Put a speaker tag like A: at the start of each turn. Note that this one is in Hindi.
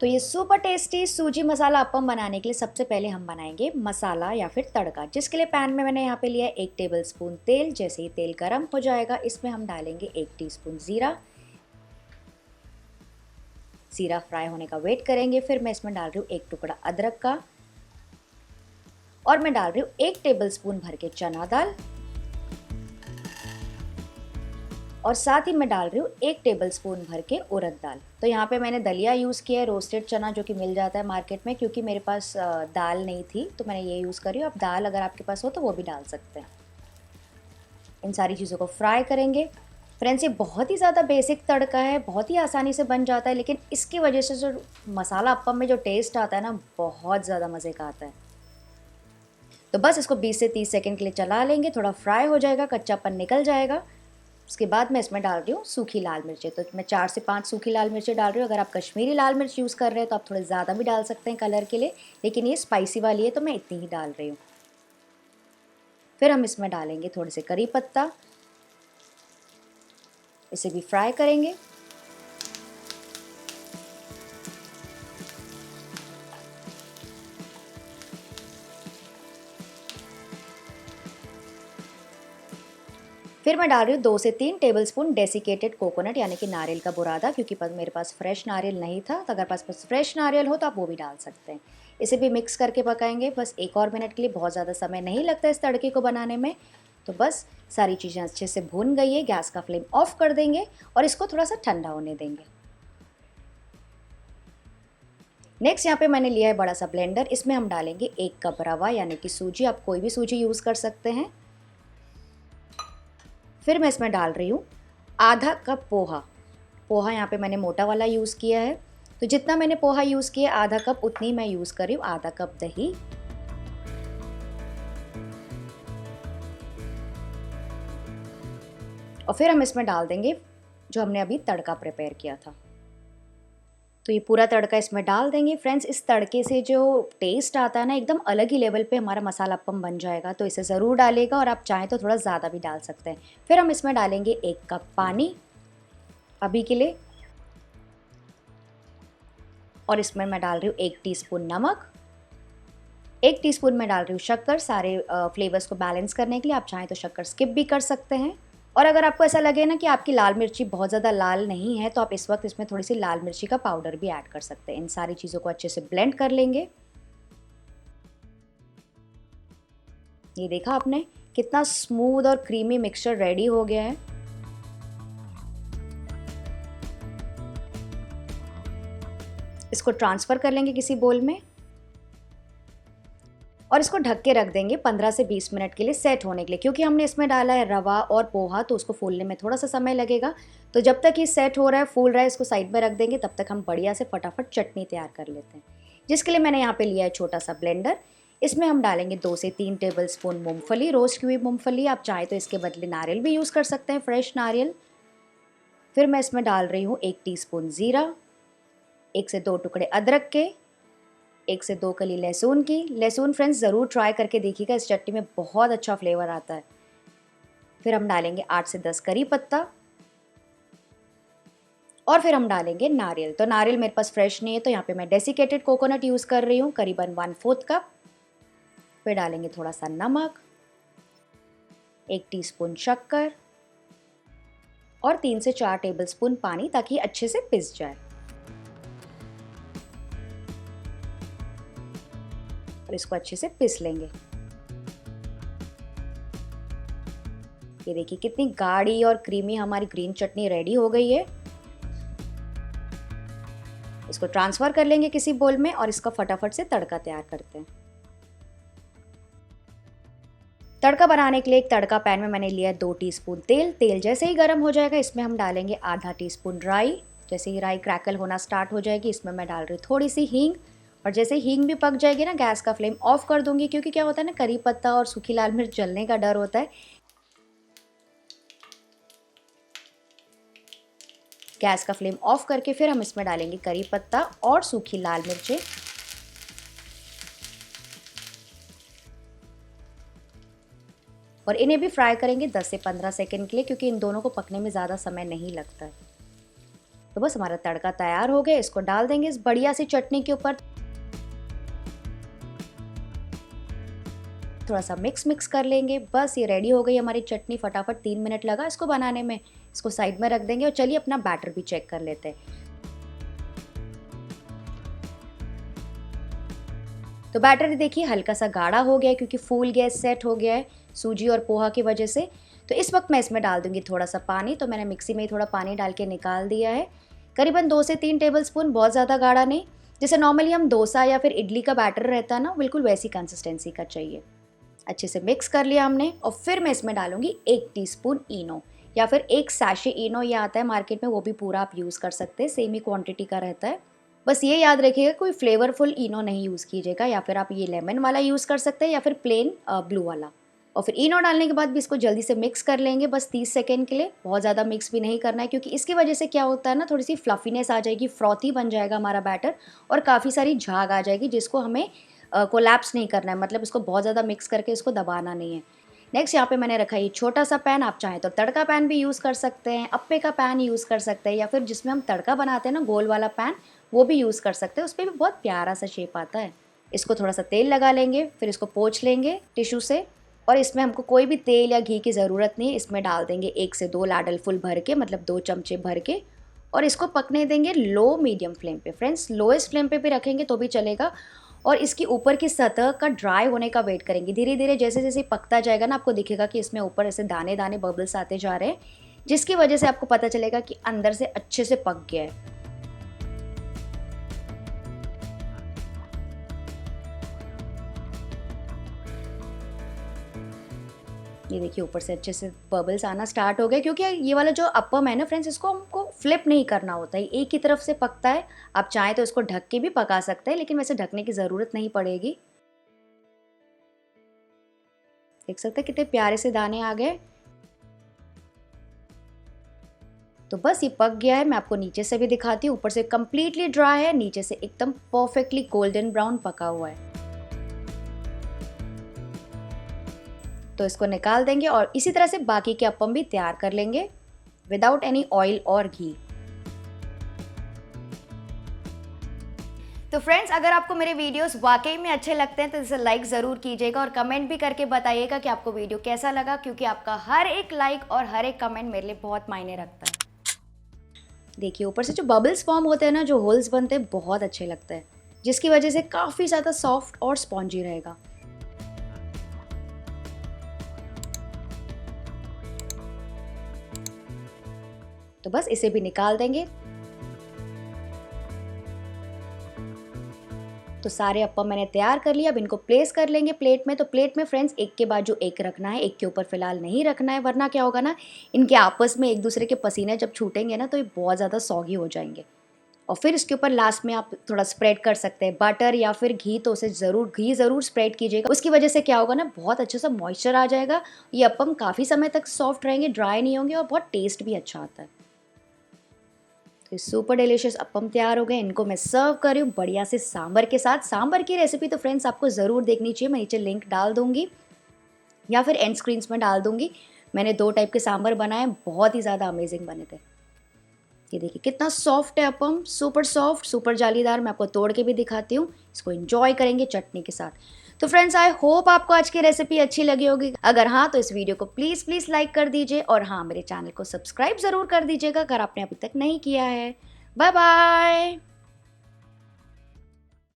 A: तो ये सुपर टेस्टी सूजी मसाला अप्पम बनाने के लिए सबसे पहले हम बनाएंगे मसाला या फिर तड़का, जिसके लिए पैन में मैंने यहाँ पे लिया 1 टेबलस्पून तेल। जैसे ही तेल गर्म हो जाएगा इसमें हम डालेंगे 1 टीस्पून ज़ीरा। ज़ीरा फ्राई होने का वेट करेंगे। फिर मैं इसमें डाल रही हूँ 1 टुकड़ा अदरक का और मैं डाल रही हूँ 1 टेबलस्पून भर के चना दाल और साथ ही मैं डाल रही हूँ 1 टेबलस्पून भर के उड़द दाल। तो यहाँ पे मैंने दलिया यूज़ किया है, रोस्टेड चना, जो कि मिल जाता है मार्केट में। क्योंकि मेरे पास दाल नहीं थी तो मैंने ये यूज़ करी। आप दाल अगर आपके पास हो तो वो भी डाल सकते हैं। इन सारी चीज़ों को फ्राई करेंगे। फ्रेंड्स, ये बहुत ही ज़्यादा बेसिक तड़का है, बहुत ही आसानी से बन जाता है, लेकिन इसकी वजह से जो मसाला अप्पम में जो टेस्ट आता है ना, बहुत ज़्यादा मज़े का आता है। तो बस इसको 20 से 30 सेकंड के लिए चला लेंगे। थोड़ा फ्राई हो जाएगा, कच्चापन निकल जाएगा। उसके बाद मैं इसमें डाल रही हूँ सूखी लाल मिर्चें। तो मैं 4 से 5 सूखी लाल मिर्चें डाल रही हूँ। अगर आप कश्मीरी लाल मिर्च यूज़ कर रहे हैं तो आप थोड़े ज़्यादा भी डाल सकते हैं कलर के लिए, लेकिन ये स्पाइसी वाली है तो मैं इतनी ही डाल रही हूँ। फिर हम इसमें डालेंगे थोड़े से करी पत्ता, इसे भी फ्राई करेंगे। फिर मैं डाल रही हूँ 2 से 3 टेबलस्पून डेसिकेटेड कोकोनट, यानी कि नारियल का बुरादा। क्योंकि मेरे पास फ्रेश नारियल नहीं था, तो अगर पास फ्रेश नारियल हो तो आप वो भी डाल सकते हैं। इसे भी मिक्स करके पकाएंगे बस 1 और मिनट के लिए। बहुत ज़्यादा समय नहीं लगता इस तड़के को बनाने में। तो बस सारी चीज़ें अच्छे से भून गई है, गैस का फ्लेम ऑफ कर देंगे और इसको थोड़ा सा ठंडा होने देंगे। नेक्स्ट यहाँ पे मैंने लिया है बड़ा सा ब्लेंडर। इसमें हम डालेंगे 1 कप रवा, यानी कि सूजी। आप कोई भी सूजी यूज़ कर सकते हैं। फिर मैं इसमें डाल रही हूँ आधा कप पोहा। पोहा यहाँ पे मैंने मोटा वाला यूज़ किया है। तो जितना मैंने पोहा यूज़ किया आधा कप, उतनी मैं यूज़ कर रही हूँ। आधा कप दही और फिर हम इसमें डाल देंगे जो हमने अभी तड़का प्रिपेयर किया था। तो ये पूरा तड़का इसमें डाल देंगे। फ्रेंड्स, इस तड़के से जो टेस्ट आता है ना, एकदम अलग ही लेवल पे हमारा मसाला अप्पम बन जाएगा। तो इसे ज़रूर डालेगा और आप चाहें तो थोड़ा ज़्यादा भी डाल सकते हैं। फिर हम इसमें डालेंगे 1 कप पानी अभी के लिए और इसमें मैं डाल रही हूँ 1 टीस्पून नमक, 1 टीस्पून मैं डाल रही हूँ शक्कर, सारे फ्लेवर्स को बैलेंस करने के लिए। आप चाहें तो शक्कर स्किप भी कर सकते हैं। और अगर आपको ऐसा लगे ना कि आपकी लाल मिर्ची बहुत ज़्यादा लाल नहीं है, तो आप इस वक्त इसमें थोड़ी सी लाल मिर्ची का पाउडर भी ऐड कर सकते हैं। इन सारी चीज़ों को अच्छे से ब्लेंड कर लेंगे। ये देखा आपने कितना स्मूथ और क्रीमी मिक्सचर रेडी हो गया है। इसको ट्रांसफ़र कर लेंगे किसी बोल में और इसको ढक के रख देंगे 15 से 20 मिनट के लिए सेट होने के लिए। क्योंकि हमने इसमें डाला है रवा और पोहा, तो उसको फूलने में थोड़ा सा समय लगेगा। तो जब तक ये सेट हो रहा है, फूल रहा है, इसको साइड में रख देंगे। तब तक हम बढ़िया से फटाफट चटनी तैयार कर लेते हैं, जिसके लिए मैंने यहाँ पे लिया है छोटा सा ब्लेंडर। इसमें हम डालेंगे 2 से 3 टेबलस्पून मूंगफली, रोस्ट की हुई मूंगफली। आप चाहें तो इसके बदले नारियल भी यूज़ कर सकते हैं, फ्रेश नारियल। फिर मैं इसमें डाल रही हूँ 1 टीस्पून ज़ीरा, 1 से 2 टुकड़े अदरक के, 1 से 2 कली लहसुन की। लहसुन फ्रेंड्स ज़रूर ट्राई करके देखिएगा, इस चटनी में बहुत अच्छा फ्लेवर आता है। फिर हम डालेंगे 8 से 10 करी पत्ता और फिर हम डालेंगे नारियल। तो नारियल मेरे पास फ्रेश नहीं है, तो यहाँ पे मैं डेसिकेटेड कोकोनट यूज़ कर रही हूँ, करीबन 1/4 कप। फिर डालेंगे थोड़ा सा नमक, 1 टीस्पून शक्कर और 3 से 4 टेबलस्पून पानी, ताकि अच्छे से पिस जाए। और इसको अच्छे से पिस लेंगे। ये देखिए कितनी गाढ़ी और क्रीमी हमारी ग्रीन चटनी रेडी हो गई है। इसको ट्रांसफ़र कर लेंगे किसी बोल में और इसका फटाफट से तड़का तैयार करते हैं। तड़का बनाने के लिए एक तड़का पैन में मैंने लिया है 2 टीस्पून तेल। तेल जैसे ही गर्म हो जाएगा इसमें हम डालेंगे आधा टीस्पून राई। जैसे ही राई क्रैकल होना स्टार्ट हो जाएगी, इसमें मैं डाल रही हूँ थोड़ी सी हींग। और जैसे हींग भी पक जाएगी ना, गैस का फ्लेम ऑफ कर दूंगी। क्योंकि क्या होता है ना, करी पत्ता और सूखी लाल मिर्च जलने का डर होता है। गैस का फ्लेम ऑफ करके फिर हम इसमें डालेंगे करी पत्ता और सूखी लाल मिर्चें। और इन्हें भी फ्राई करेंगे 10 से 15 सेकंड के लिए, क्योंकि इन दोनों को पकने में ज़्यादा समय नहीं लगता है। तो बस हमारा तड़का तैयार हो गया, इसको डाल देंगे इस बढ़िया सी चटनी के ऊपर। थोड़ा सा मिक्स कर लेंगे। बस ये रेडी हो गई हमारी चटनी, फटाफट 3 मिनट लगा इसको बनाने में। इसको साइड में रख देंगे और चलिए अपना बैटर भी चेक कर लेते हैं। तो बैटर देखिए हल्का सा गाढ़ा हो गया है क्योंकि फूल गया, सेट हो गया है सूजी और पोहा की वजह से। तो इस वक्त मैं इसमें डाल दूंगी थोड़ा सा पानी। तो मैंने मिक्सी में ही थोड़ा पानी डाल के निकाल दिया है, करीबन 2 से 3 टेबलस्पून, बहुत ज़्यादा गाढ़ा नहीं। जैसे नॉर्मली हम डोसा या फिर इडली का बैटर रहता है ना, बिल्कुल वैसी कंसिस्टेंसी का चाहिए। अच्छे से मिक्स कर लिया हमने और फिर मैं इसमें डालूंगी 1 टीस्पून इनो या फिर 1 सैशे इनो, ये आता है मार्केट में, वो भी पूरा आप यूज़ कर सकते हैं, सेम ही क्वांटिटी का रहता है। बस ये याद रखिएगा कोई फ्लेवरफुल इनो नहीं यूज़ कीजिएगा, या फिर आप ये लेमन वाला यूज़ कर सकते हैं या फिर प्लेन ब्लू वाला। और फिर इनो डालने के बाद भी इसको जल्दी से मिक्स कर लेंगे, बस 30 सेकेंड के लिए। बहुत ज़्यादा मिक्स भी नहीं करना है क्योंकि इसकी वजह से क्या होता है ना, थोड़ी सी फ्लफीनेस आ जाएगी, फ्रॉथी बन जाएगा हमारा बैटर और काफ़ी सारी झाग आ जाएगी जिसको हमें कोलैप्स नहीं करना है, मतलब इसको बहुत ज़्यादा मिक्स करके इसको दबाना नहीं है। नेक्स्ट यहाँ पे मैंने रखा ये छोटा सा पैन, आप चाहें तो तड़का पैन भी यूज़ कर सकते हैं, अप्पे का पैन यूज़ कर सकते हैं, या फिर जिसमें हम तड़का बनाते हैं ना गोल वाला पैन, वो भी यूज़ कर सकते हैं, उस पर भी बहुत प्यारा सा शेप आता है। इसको थोड़ा सा तेल लगा लेंगे, फिर इसको पोंछ लेंगे टिश्यू से। और इसमें हमको कोई भी तेल या घी की ज़रूरत नहीं है, इसमें डाल देंगे 1 से 2 लाडल फुल भर के, मतलब 2 चमचे भर के, और इसको पकने देंगे लो मीडियम फ्लेम पे। फ्रेंड्स लोएस्ट फ्लेम पे भी रखेंगे तो भी चलेगा। और इसकी ऊपर की सतह का ड्राई होने का वेट करेंगे। धीरे धीरे जैसे जैसे पकता जाएगा ना, आपको दिखेगा कि इसमें ऊपर ऐसे दाने दाने बबल्स आते जा रहे हैं, जिसकी वजह से आपको पता चलेगा कि अंदर से अच्छे से पक गया है। ये देखिए ऊपर से अच्छे से बबल्स आना स्टार्ट हो गए, क्योंकि ये वाला जो अप्पम है ना फ्रेंड्स, इसको हमको फ्लिप नहीं करना होता है, एक ही तरफ से पकता है। आप चाहें तो इसको ढक के भी पका सकते हैं, लेकिन वैसे ढकने की ज़रूरत नहीं पड़ेगी। देख सकते हैं कितने प्यारे से दाने आ गए। तो बस ये पक गया है, मैं आपको नीचे से भी दिखाती हूँ। ऊपर से कम्प्लीटली ड्राई है, नीचे से एकदम परफेक्टली गोल्डन ब्राउन पका हुआ है। तो इसको निकाल देंगे और इसी तरह से बाकी के अप्पम भी तैयार कर लेंगे विदाउट एनी ऑयल और घी। तो फ्रेंड्स अगर आपको मेरे वीडियोस वाकई में अच्छे लगते हैं तो इसे लाइक ज़रूर कीजिएगा और कमेंट भी करके बताइएगा कि आपको वीडियो कैसा लगा, क्योंकि आपका हर एक लाइक और हर एक कमेंट मेरे लिए बहुत मायने रखता है। देखिए ऊपर से जो बबल्स फॉर्म होते हैं ना, जो होल्स बनते हैं, बहुत अच्छे लगते हैं, जिसकी वजह से काफ़ी ज़्यादा सॉफ्ट और स्पॉन्जी रहेगा। तो बस इसे भी निकाल देंगे। तो सारे अप्पम मैंने तैयार कर लिया, अब इनको प्लेस कर लेंगे प्लेट में। तो प्लेट में फ्रेंड्स एक के बाद जो एक रखना है, एक के ऊपर फिलहाल नहीं रखना है, वरना क्या होगा ना, इनके आपस में एक दूसरे के पसीने जब छूटेंगे ना, तो ये बहुत ज़्यादा सॉगी हो जाएंगे। और फिर इसके ऊपर लास्ट में आप थोड़ा स्प्रेड कर सकते हैं बटर या फिर घी, तो उसे ज़रूर स्प्रेड कीजिएगा। उसकी वजह से क्या होगा ना, बहुत अच्छा सा मॉइस्चर आ जाएगा, ये अप्पम काफ़ी समय तक सॉफ्ट रहेंगे, ड्राई नहीं होंगे और बहुत टेस्ट भी अच्छा आता है। तो सुपर डिलीशियस अप्पम तैयार हो गए, इनको मैं सर्व कर रही हूँ बढ़िया से सांभर के साथ। सांभर की रेसिपी तो फ्रेंड्स आपको ज़रूर देखनी चाहिए, मैं नीचे लिंक डाल दूँगी या फिर एंड स्क्रीन्स में डाल दूँगी। मैंने 2 टाइप के सांभर बनाए, बहुत ही ज़्यादा अमेजिंग बने थे। ये देखिए कितना सॉफ्ट है अप्पम, सुपर सॉफ्ट, सुपर जालीदार। मैं आपको तोड़ के भी दिखाती हूँ, इसको एंजॉय करेंगे चटनी के साथ। तो फ्रेंड्स आई होप आपको आज की रेसिपी अच्छी लगी होगी। अगर हाँ तो इस वीडियो को प्लीज़ लाइक कर दीजिए और हाँ मेरे चैनल को सब्सक्राइब ज़रूर कर दीजिएगा अगर आपने अभी तक नहीं किया है। Bye bye.